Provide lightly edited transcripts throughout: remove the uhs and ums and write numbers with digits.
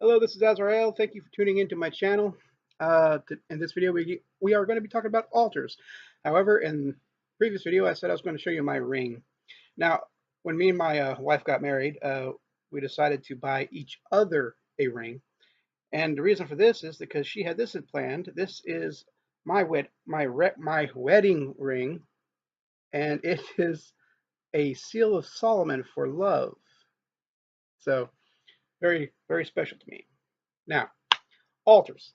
Hello, this is Azrael. Thank you for tuning into my channel. In this video, we are going to be talking about altars. However, in the previous video, I said I was going to show you my ring. Now, when me and my wife got married, we decided to buy each other a ring. And the reason for this is because she had this planned. This is my wedding ring, and it is a seal of Solomon for love. So very, very special to me. Now, altars.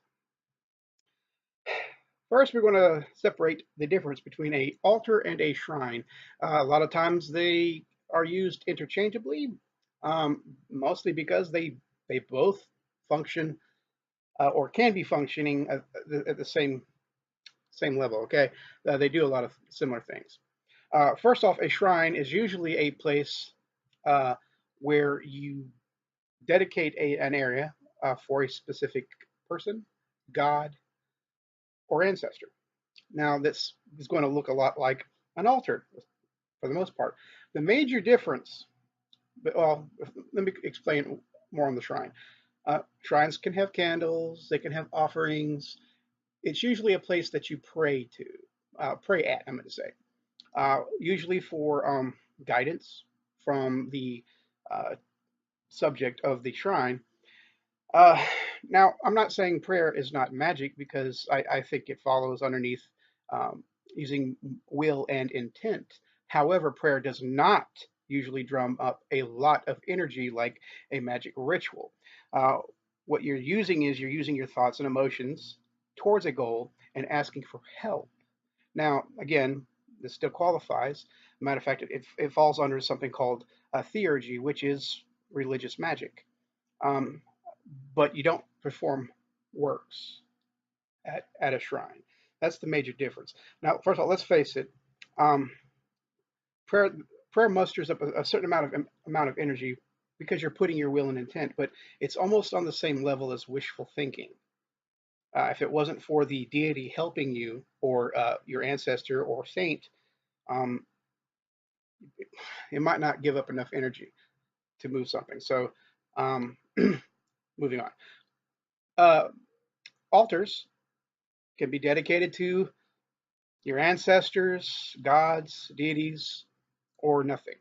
First, we're going to separate the difference between a altar and a shrine. A lot of times they are used interchangeably, mostly because they both function or can be functioning at the same level. Okay, they do a lot of similar things. First off, a shrine is usually a place uh, where you dedicate an area for a specific person, god, or ancestor. Now, this is going to look a lot like an altar for the most part. The major difference, well, let me explain more on the shrine. Shrines can have candles, they can have offerings. It's usually a place that you pray to, pray at, I'm going to say, usually for guidance from the uh, subject of the shrine. Uh, Now, I'm not saying prayer is not magic because I think it follows underneath um, using will and intent. However, prayer does not usually drum up a lot of energy like a magic ritual. Uh, what you're using your thoughts and emotions towards a goal and asking for help. Now, again, this still qualifies. Matter of fact, it falls under something called theurgy, which is religious magic. Um, but you don't perform works at a shrine. That's the major difference. Now, first of all, let's face it. Um, prayer prayer musters up a certain amount of energy because you're putting your will and intent, but it's almost on the same level as wishful thinking. If it wasn't for the deity helping you or your ancestor or saint, um, it might not give up enough energy to move something. So, um, moving on. Uh, Altars can be dedicated to your ancestors, gods, deities, or nothing.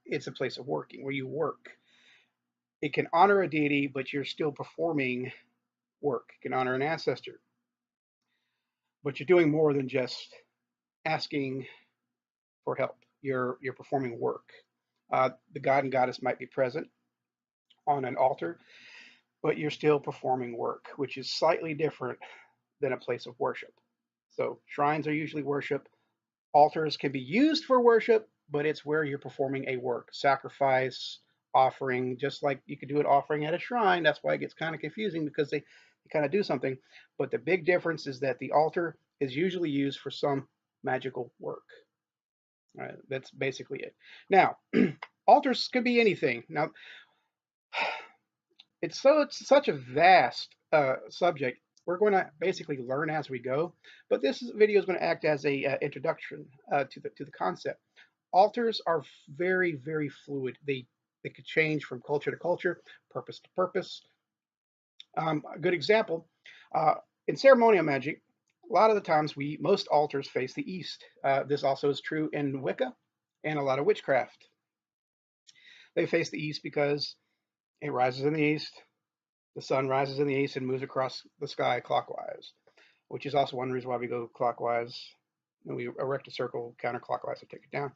It's a place of working where you work. It can honor a deity, but you're still performing work. It can honor an ancestor, but you're doing more than just asking for help. You're performing work. The god and goddess might be present on an altar, but you're still performing work, which is slightly different than a place of worship. So shrines are usually worship. Altars can be used for worship, but it's where you're performing a work, sacrifice, offering, just like you could do an offering at a shrine. That's why it gets kind of confusing because they kind of do something. But the big difference is that the altar is usually used for some magical work. All right, that's basically it. Now, altars could be anything. Now, it's such a vast subject. We're going to basically learn as we go, but this video is going to act as a introduction to the concept. Altars are very, very fluid. They could change from culture to culture, purpose to purpose. A good example uh, in ceremonial magic. A lot of the times, most altars face the east. This also is true in Wicca and a lot of witchcraft. They face the east because it rises in the east. The sun rises in the east and moves across the sky clockwise, which is also one reason why we go clockwise. And we erect a circle counterclockwise to take it down.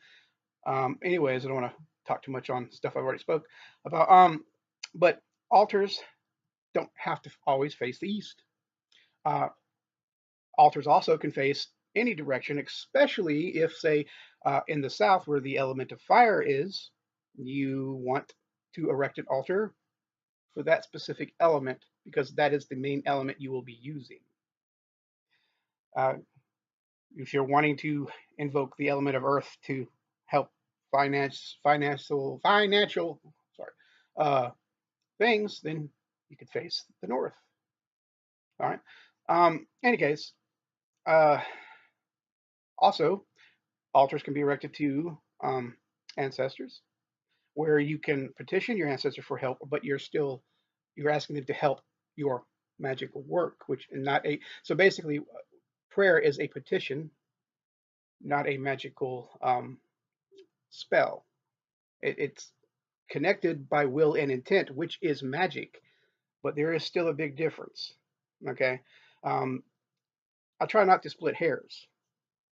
Anyways, I don't want to talk too much on stuff I've already spoke about. But altars don't have to always face the east. Uh, Altars also can face any direction, especially if, say, in the south where the element of fire is, you want to erect an altar for that specific element because that is the main element you will be using. Uh, if you're wanting to invoke the element of earth to help financial sorry uh, things, then you could face the north. All right. Any case, uh, also altars can be erected to ancestors, where you can petition your ancestor for help, but you're still you're asking them to help your magic work, which and not a so basically prayer is a petition, not a magical spell. It's connected by will and intent, which is magic, but there is still a big difference. Okay, um, I try not to split hairs,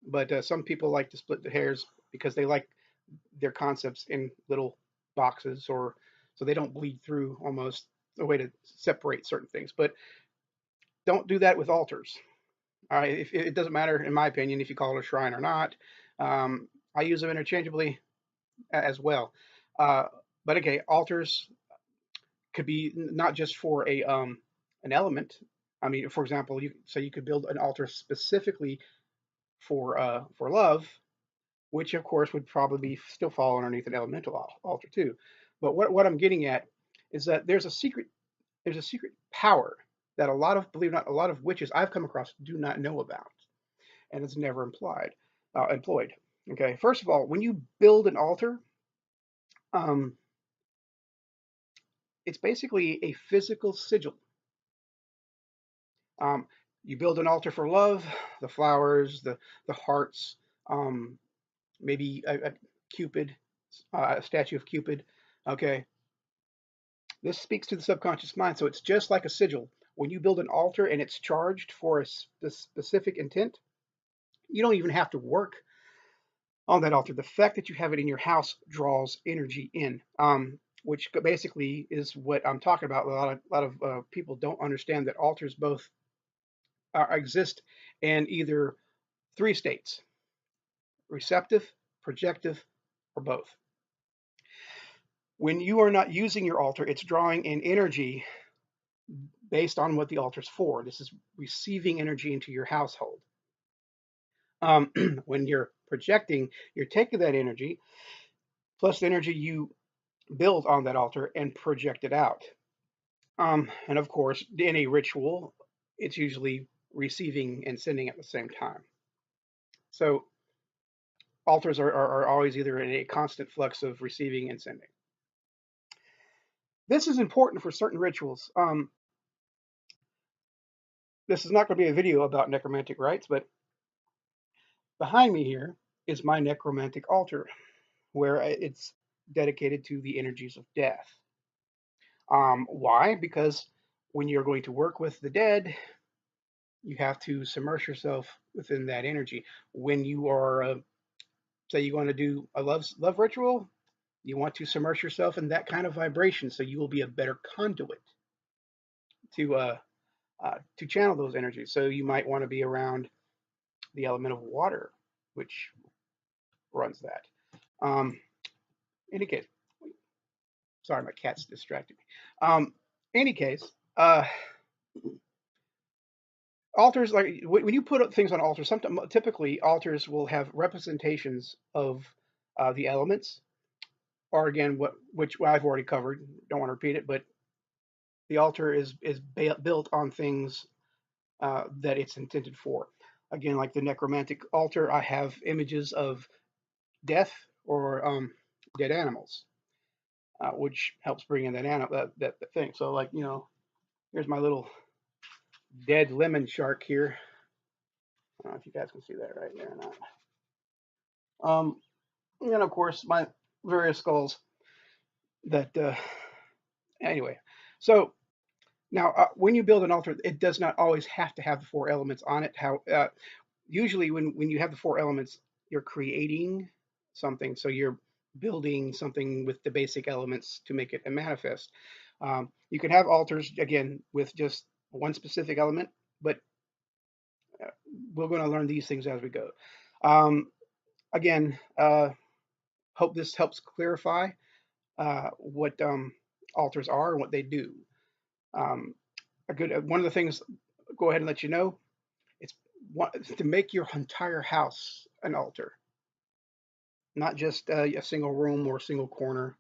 but some people like to split the hairs because they like their concepts in little boxes, or so they don't bleed through almost a way to separate certain things. But don't do that with altars. All right, if, it doesn't matter, in my opinion, if you call it a shrine or not. I use them interchangeably as well. Uh, but okay, altars could be not just for a an element. I mean, for example, you could build an altar specifically for love, which of course would probably still fall underneath an elemental altar too. But what I'm getting at is that there's a secret power that a lot of believe it or not a lot of witches I've come across do not know about, and it's never employed. Okay, first of all, when you build an altar, um, it's basically a physical sigil. Um, you build an altar for love, the flowers, the hearts, um, maybe a Cupid, a statue of Cupid. Okay, this speaks to the subconscious mind, so it's just like a sigil. When you build an altar and it's charged for a specific intent, you don't even have to work on that altar. The fact that you have it in your house draws energy in, which basically is what I'm talking about. A lot of people don't understand that altars both exist in either three states: receptive, projective, or both. When you are not using your altar, it's drawing in energy based on what the altar's for. This is receiving energy into your household. When you're projecting, you're taking that energy plus the energy you build on that altar and project it out. And of course, in a ritual, it's usually receiving and sending at the same time. So altars are always either in a constant flux of receiving and sending. This is important for certain rituals. This is not going to be a video about necromantic rites, but behind me here is my necromantic altar, where it's dedicated to the energies of death. Why? Because when you're going to work with the dead, you have to submerge yourself within that energy. When you are, say, you want to do a love ritual, you want to submerge yourself in that kind of vibration, so you will be a better conduit to channel those energies. So you might want to be around the element of water, which runs that. Um, any case, sorry, my cat's distracted me. Any case, uh, altars like when you put things on altars, sometimes typically altars will have representations of the elements, or again, which I've already covered. Don't want to repeat it, but the altar is built on things that it's intended for. Again, like the necromantic altar, I have images of death or dead animals, which helps bring in that animal that thing. So, like here's my little dead lemon shark here. I don't know if you guys can see that right there or not. And then of course my various skulls that anyway. So now when you build an altar, it does not always have to have the four elements on it. How usually when you have the four elements, you're creating something. So you're building something with the basic elements to make it a manifest. You can have altars again with just one specific element, but we're going to learn these things as we go. Um, again, hope this helps clarify what altars are and what they do. Um, a good one of the things, go ahead and let you know, it's to make your entire house an altar, not just a single room or a single corner.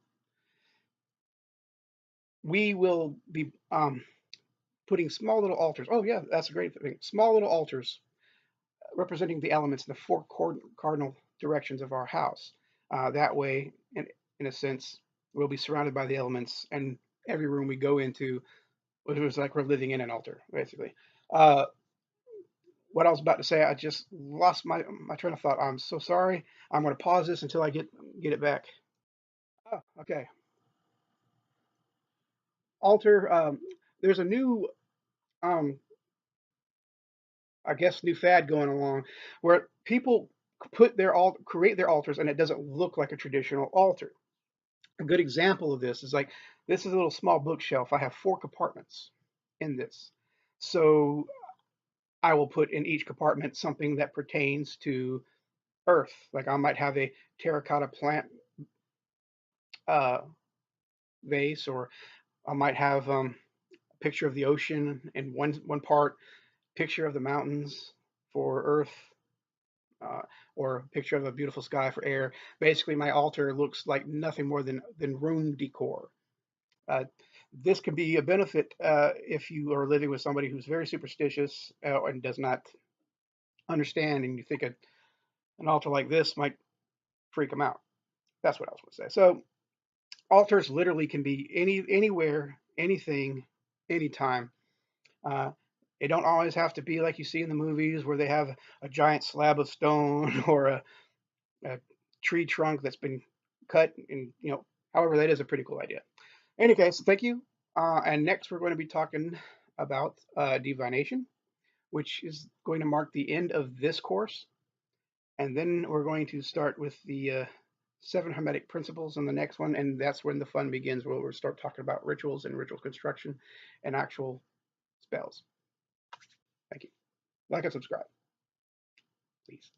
We will be putting small little altars. Oh yeah, that's a great thing. Small little altars representing the elements in the four cardinal directions of our house. That way, in a sense, we'll be surrounded by the elements, and every room we go into, which was like we're living in an altar, basically. Uh, what I was about to say, I just lost my train of thought. I'm so sorry. I'm going to pause this until I get it back. Oh, okay. Altar. There's a new, um, I guess, new fad going along where people create their altars, and it doesn't look like a traditional altar. A good example of this is like this is a little small bookshelf. I have four compartments in this. So I will put in each compartment something that pertains to Earth. Like I might have a terracotta plant uh, vase, or I might have a picture of the ocean in one part, picture of the mountains for Earth, uh, or a picture of a beautiful sky for air. Basically, my altar looks like nothing more than room decor. Uh, this can be a benefit if you are living with somebody who's very superstitious and does not understand, and you think an altar like this might freak them out. That's what I was going to say. So altars literally can be anywhere, anything, anytime. Uh, they don't always have to be like you see in the movies where they have a giant slab of stone or a tree trunk that's been cut, and however, that is a pretty cool idea. In any case, thank you. And next, we're going to be talking about divination, which is going to mark the end of this course. And then we're going to start with the seven hermetic principles on the next one. And that's when the fun begins, where we'll start talking about rituals and ritual construction and actual spells. Thank you. Like and subscribe, please.